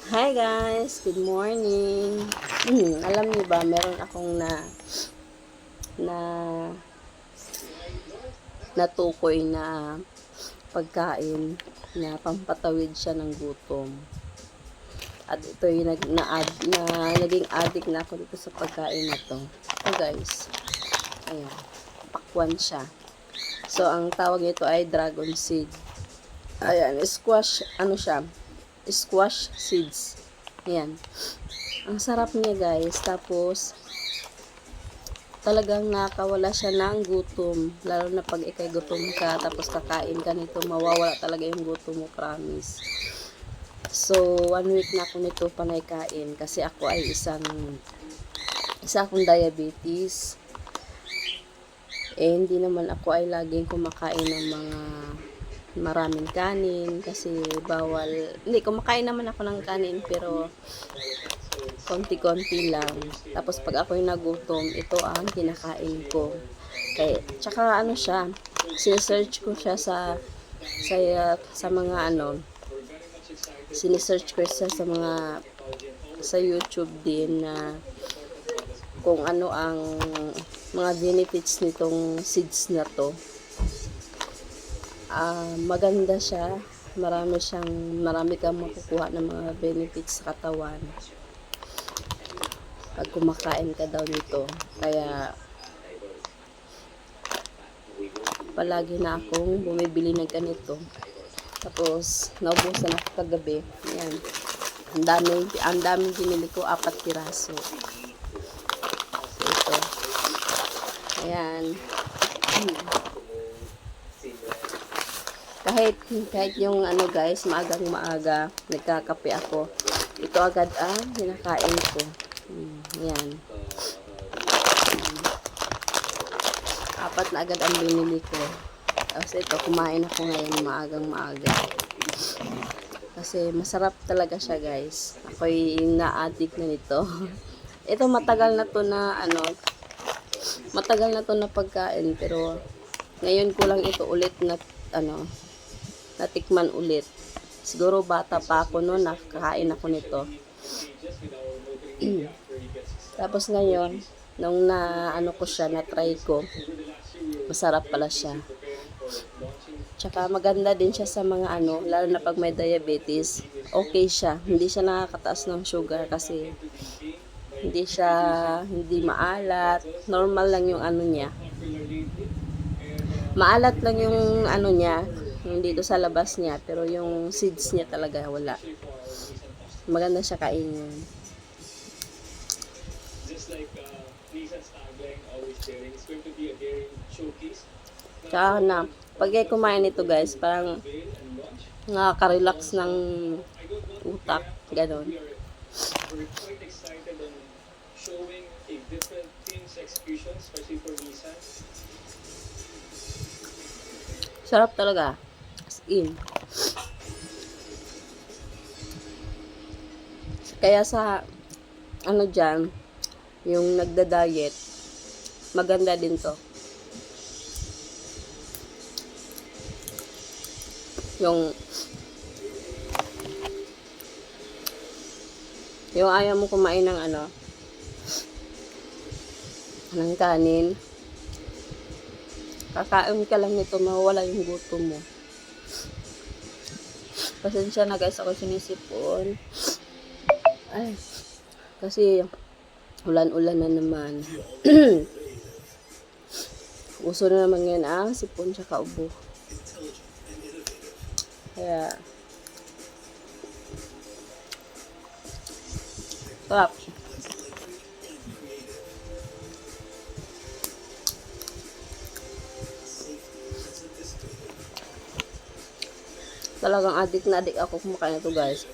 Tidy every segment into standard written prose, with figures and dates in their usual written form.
Hi guys, good morning. Alam niyo ba, meron akong na natukoy na pagkain na pampatawid siya ng gutom. At ito yung naging addict na ako dito sa pagkain na to. Ito guys, ayan, pakwan siya. So, ang tawag nito ay dragon seed. Ayan, squash, ano siya, squash seeds. Ayan. Ang sarap niya guys. Tapos, talagang nakawala siya ng gutom. Lalo na pag ikay gutom ka, tapos kakain ka nito, mawawala talaga yung gutom mo, promise. So, 1 week na ako nito panay kain. Kasi ako ay isa akong diabetes. Hindi naman ako ay laging kumakain ng mga maraming kanin. Kasi bawal. Hindi, kumakain naman ako ng kanin, pero konti-konti lang. Tapos pag ako'y nagutom, ito ang kinakain ko. Tsaka ano siya, sinesearch ko siya sa mga sinesearch ko siya sa YouTube din na kung ano ang mga benefits nitong seeds na to. Maganda siya. Marami kang makukuha ng mga benefits sa katawan pag kumakain ka daw nito. Kaya palagi na akong bumibili ng ganito. Tapos naubusan ako kagabi. Ayan. Ang daming binili ko, 4 piraso. So, ito. Ayan. Kahit yung guys, maaga nagkakape ako. Ito agad ang kinakain ko. Ayan. 4 na agad ang binili ko. Tapos ito, kumain ako ngayon maaga. Kasi masarap talaga siya guys. Ako'y na-addict na nito. Ito matagal na to na pagkain, pero ngayon ko lang ito ulit natikman ulit. Siguro bata pa ako noon, nakakain ako nito. Tapos ngayon, nung na-try ko, masarap pala siya. Tsaka maganda din siya sa mga lalo na pag may diabetes, okay siya. Hindi siya nakakataas ng sugar kasi hindi maalat. Normal lang yung niya. Maalat lang yung niya, yung dito sa labas niya, pero yung seeds niya talaga wala. Maganda siya kainin. Tsaka pag kumain nito guys, parang nakaka-relax ng utak, ganon. Sarap talaga. As in. Kaya sa dyan, yung nagda-diet, maganda din to. Yung ayaw mo kumain ng ng kanin, kakain ka lang nito, mawawala yung gutom mo. Pasensya na guys, ako sinisipon. Ay, kasi ulan-ulan na naman. Uso na naman ngayon sipon tsaka ubo. Kaya sarap. Talagang addict na addict ako kumakain ito guys.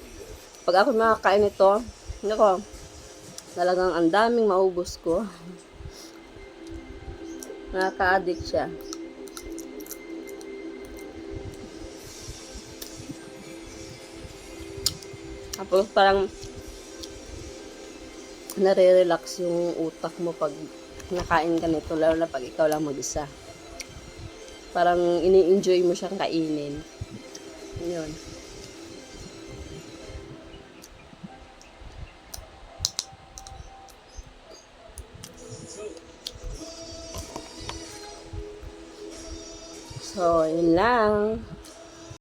Pag ako makakain ito, talagang ang daming maubos ko. Nakaka-addict siya. Tapos parang nare-relax yung utak mo pag nakain ka nito, lalo na pag ikaw lang mag-isa. Parang ini-enjoy mo siyang kainin. Yun. So, yun lang.